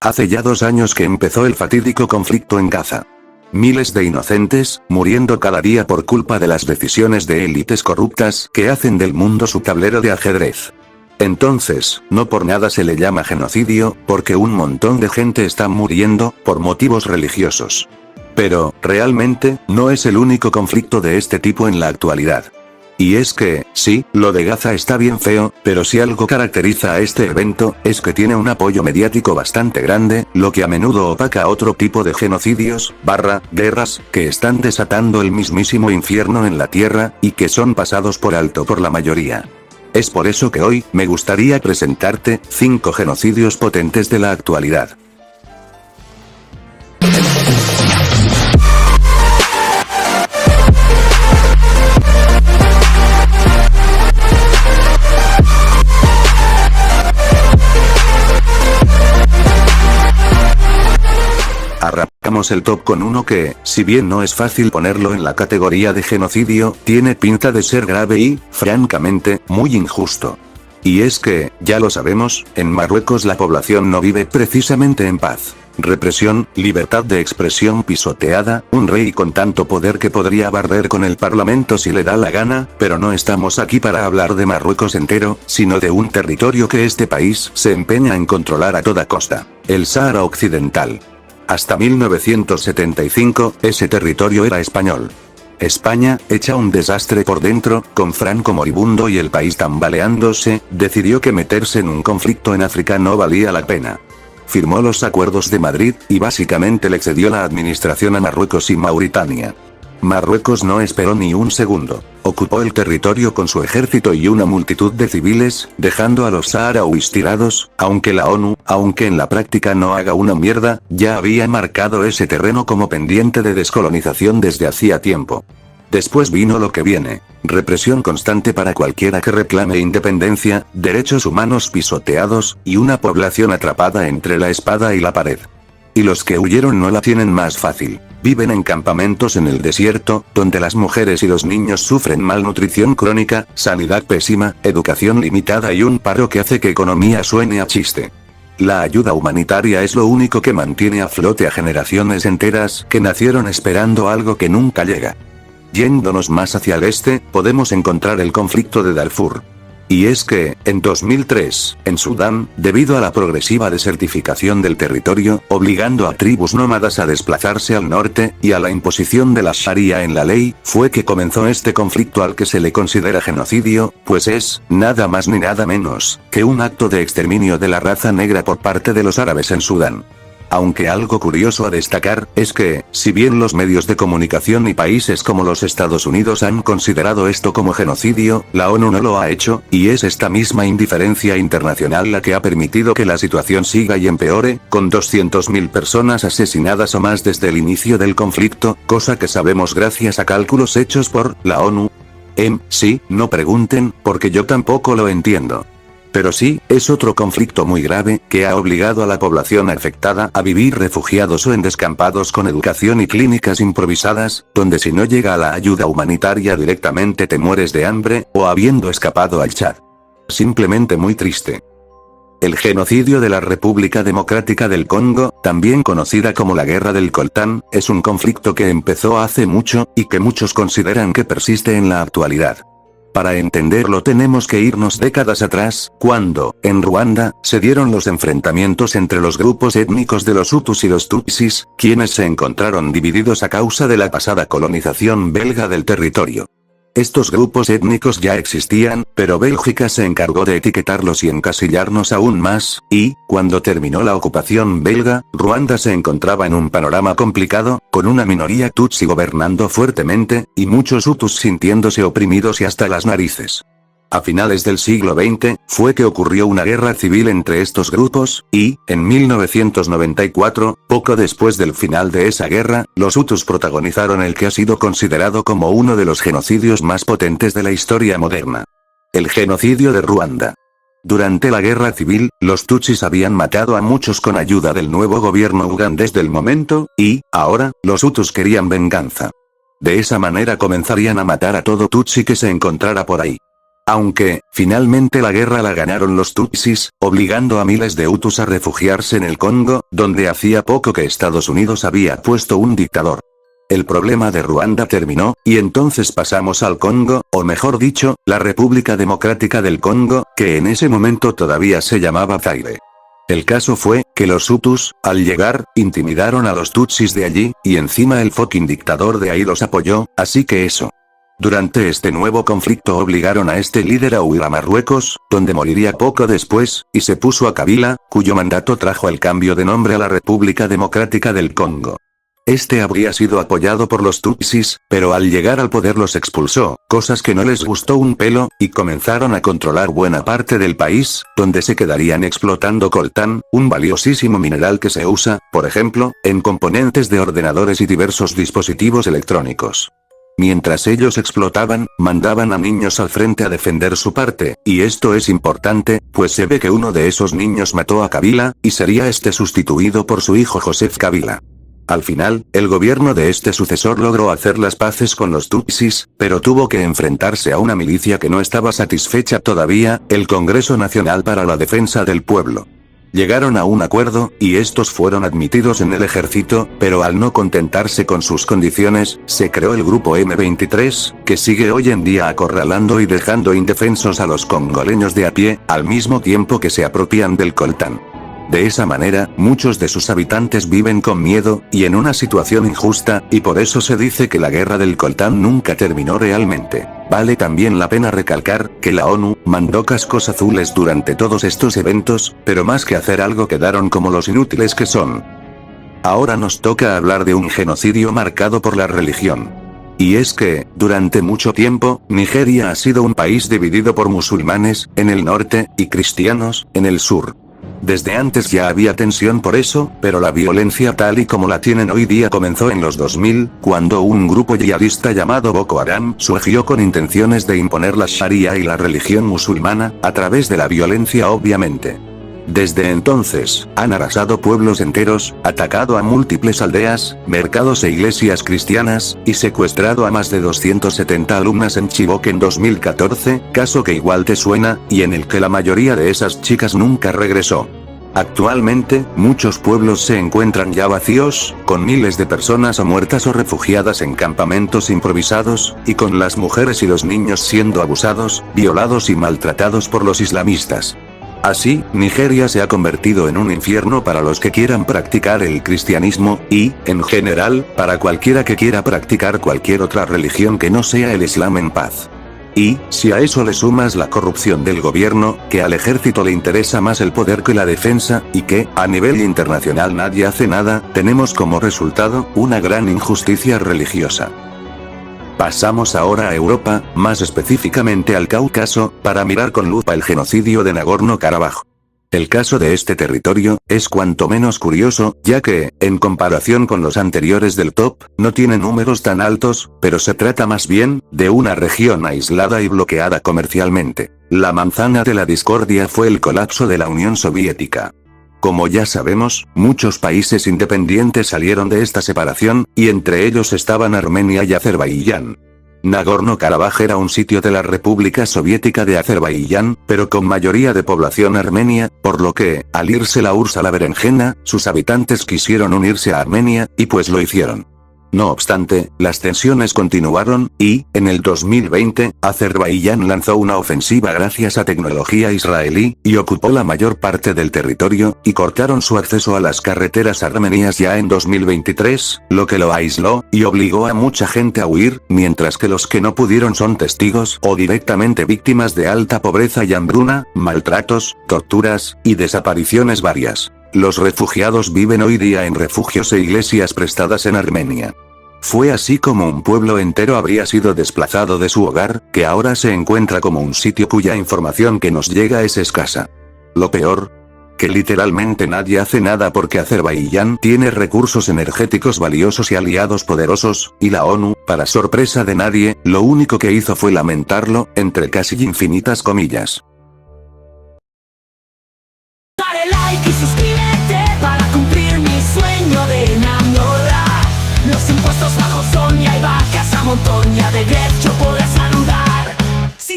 Hace ya 2 años que empezó el fatídico conflicto en Gaza. Miles de inocentes, muriendo cada día por culpa de las decisiones de élites corruptas que hacen del mundo su tablero de ajedrez. Entonces, no por nada se le llama genocidio, porque un montón de gente está muriendo, por motivos religiosos. Pero, realmente, no es el único conflicto de este tipo en la actualidad. Y es que, sí, lo de Gaza está bien feo, pero si algo caracteriza a este evento, es que tiene un apoyo mediático bastante grande, lo que a menudo opaca a otro tipo de genocidios, guerras, que están desatando el mismísimo infierno en la tierra, y que son pasados por alto por la mayoría. Es por eso que hoy, me gustaría presentarte, 5 genocidios potentes de la actualidad. Arrancamos el top con uno que, si bien no es fácil ponerlo en la categoría de genocidio, tiene pinta de ser grave y, francamente, muy injusto. Y es que, ya lo sabemos, en Marruecos la población no vive precisamente en paz. Represión, libertad de expresión pisoteada, un rey con tanto poder que podría barrer con el parlamento si le da la gana, pero no estamos aquí para hablar de Marruecos entero, sino de un territorio que este país se empeña en controlar a toda costa, el Sáhara Occidental. Hasta 1975, ese territorio era español. España, hecha un desastre por dentro, con Franco moribundo y el país tambaleándose, decidió que meterse en un conflicto en África no valía la pena. Firmó los acuerdos de Madrid, y básicamente le cedió la administración a Marruecos y Mauritania. Marruecos no esperó ni un segundo. Ocupó el territorio con su ejército y una multitud de civiles, dejando a los saharauis tirados, aunque la ONU, aunque en la práctica no haga una mierda, ya había marcado ese terreno como pendiente de descolonización desde hacía tiempo. Después vino lo que viene. Represión constante para cualquiera que reclame independencia, derechos humanos pisoteados, y una población atrapada entre la espada y la pared. Y los que huyeron no la tienen más fácil. Viven en campamentos en el desierto, donde las mujeres y los niños sufren malnutrición crónica, sanidad pésima, educación limitada y un paro que hace que economía suene a chiste. La ayuda humanitaria es lo único que mantiene a flote a generaciones enteras que nacieron esperando algo que nunca llega. Yéndonos más hacia el este, podemos encontrar el conflicto de Darfur. Y es que, en 2003, en Sudán, debido a la progresiva desertificación del territorio, obligando a tribus nómadas a desplazarse al norte, y a la imposición de la Sharia en la ley, fue que comenzó este conflicto al que se le considera genocidio, pues es, nada más ni nada menos, que un acto de exterminio de la raza negra por parte de los árabes en Sudán. Aunque algo curioso a destacar, es que, si bien los medios de comunicación y países como los Estados Unidos han considerado esto como genocidio, la ONU no lo ha hecho, y es esta misma indiferencia internacional la que ha permitido que la situación siga y empeore, con 200.000 personas asesinadas o más desde el inicio del conflicto, cosa que sabemos gracias a cálculos hechos por la ONU. Sí, no pregunten, porque yo tampoco lo entiendo. Pero sí, es otro conflicto muy grave, que ha obligado a la población afectada a vivir refugiados o en descampados con educación y clínicas improvisadas, donde si no llega la ayuda humanitaria directamente te mueres de hambre, o habiendo escapado al Chad. Simplemente muy triste. El genocidio de la República Democrática del Congo, también conocida como la Guerra del Coltán, es un conflicto que empezó hace mucho, y que muchos consideran que persiste en la actualidad. Para entenderlo tenemos que irnos décadas atrás, cuando, en Ruanda, se dieron los enfrentamientos entre los grupos étnicos de los Hutus y los Tutsis, quienes se encontraron divididos a causa de la pasada colonización belga del territorio. Estos grupos étnicos ya existían, pero Bélgica se encargó de etiquetarlos y encasillarnos aún más, y, cuando terminó la ocupación belga, Ruanda se encontraba en un panorama complicado, con una minoría tutsi gobernando fuertemente, y muchos hutus sintiéndose oprimidos y hasta las narices. A finales del siglo XX, fue que ocurrió una guerra civil entre estos grupos, y, en 1994, poco después del final de esa guerra, los hutus protagonizaron el que ha sido considerado como uno de los genocidios más potentes de la historia moderna. El genocidio de Ruanda. Durante la guerra civil, los tutsis habían matado a muchos con ayuda del nuevo gobierno ugandés del momento, y, ahora, los hutus querían venganza. De esa manera comenzarían a matar a todo tutsi que se encontrara por ahí. Aunque, finalmente la guerra la ganaron los Tutsis, obligando a miles de Hutus a refugiarse en el Congo, donde hacía poco que Estados Unidos había puesto un dictador. El problema de Ruanda terminó, y entonces pasamos al Congo, o mejor dicho, la República Democrática del Congo, que en ese momento todavía se llamaba Zaire. El caso fue, que los Hutus, al llegar, intimidaron a los Tutsis de allí, y encima el fucking dictador de ahí los apoyó, así que eso. Durante este nuevo conflicto obligaron a este líder a huir a Marruecos, donde moriría poco después, y se puso a Kabila, cuyo mandato trajo el cambio de nombre a la República Democrática del Congo. Este habría sido apoyado por los Tutsis, pero al llegar al poder los expulsó, cosas que no les gustó un pelo, y comenzaron a controlar buena parte del país, donde se quedarían explotando coltán, un valiosísimo mineral que se usa, por ejemplo, en componentes de ordenadores y diversos dispositivos electrónicos. Mientras ellos explotaban, mandaban a niños al frente a defender su parte, y esto es importante, pues se ve que uno de esos niños mató a Kabila, y sería este sustituido por su hijo Joseph Kabila. Al final, el gobierno de este sucesor logró hacer las paces con los Tutsis, pero tuvo que enfrentarse a una milicia que no estaba satisfecha todavía, el Congreso Nacional para la Defensa del Pueblo. Llegaron a un acuerdo, y estos fueron admitidos en el ejército, pero al no contentarse con sus condiciones, se creó el grupo M23, que sigue hoy en día acorralando y dejando indefensos a los congoleños de a pie, al mismo tiempo que se apropian del coltán. De esa manera, muchos de sus habitantes viven con miedo, y en una situación injusta, y por eso se dice que la guerra del coltán nunca terminó realmente. Vale también la pena recalcar, que la ONU, mandó cascos azules durante todos estos eventos, pero más que hacer algo quedaron como los inútiles que son. Ahora nos toca hablar de un genocidio marcado por la religión. Y es que, durante mucho tiempo, Nigeria ha sido un país dividido por musulmanes, en el norte, y cristianos, en el sur. Desde antes ya había tensión por eso, pero la violencia tal y como la tienen hoy día comenzó en los 2000, cuando un grupo yihadista llamado Boko Haram surgió con intenciones de imponer la Sharia y la religión musulmana, a través de la violencia obviamente. Desde entonces, han arrasado pueblos enteros, atacado a múltiples aldeas, mercados e iglesias cristianas, y secuestrado a más de 270 alumnas en Chibok en 2014, caso que igual te suena, y en el que la mayoría de esas chicas nunca regresó. Actualmente, muchos pueblos se encuentran ya vacíos, con miles de personas o muertas o refugiadas en campamentos improvisados, y con las mujeres y los niños siendo abusados, violados y maltratados por los islamistas. Así, Nigeria se ha convertido en un infierno para los que quieran practicar el cristianismo, y, en general, para cualquiera que quiera practicar cualquier otra religión que no sea el Islam en paz. Y, si a eso le sumas la corrupción del gobierno, que al ejército le interesa más el poder que la defensa, y que, a nivel internacional nadie hace nada, tenemos como resultado, una gran injusticia religiosa. Pasamos ahora a Europa, más específicamente al Cáucaso, para mirar con lupa el genocidio de Nagorno-Karabaj. El caso de este territorio, es cuanto menos curioso, ya que, en comparación con los anteriores del top, no tiene números tan altos, pero se trata más bien, de una región aislada y bloqueada comercialmente. La manzana de la discordia fue el colapso de la Unión Soviética. Como ya sabemos, muchos países independientes salieron de esta separación, y entre ellos estaban Armenia y Azerbaiyán. Nagorno-Karabaj era un sitio de la República Soviética de Azerbaiyán, pero con mayoría de población armenia, por lo que, al irse la URSS a la berenjena, sus habitantes quisieron unirse a Armenia, y pues lo hicieron. No obstante, las tensiones continuaron, y, en el 2020, Azerbaiyán lanzó una ofensiva gracias a tecnología israelí, y ocupó la mayor parte del territorio, y cortaron su acceso a las carreteras armenias ya en 2023, lo que lo aisló, y obligó a mucha gente a huir, mientras que los que no pudieron son testigos o directamente víctimas de alta pobreza y hambruna, maltratos, torturas, y desapariciones varias. Los refugiados viven hoy día en refugios e iglesias prestadas en Armenia. Fue así como un pueblo entero habría sido desplazado de su hogar, que ahora se encuentra como un sitio cuya información que nos llega es escasa. Lo peor, que literalmente nadie hace nada porque Azerbaiyán tiene recursos energéticos valiosos y aliados poderosos, y la ONU, para sorpresa de nadie, lo único que hizo fue lamentarlo, entre casi infinitas comillas. Dale like y suscríbete para cumplir mi sueño de enamorar. Los impuestos bajos son y hay vacas a montón y de derecho por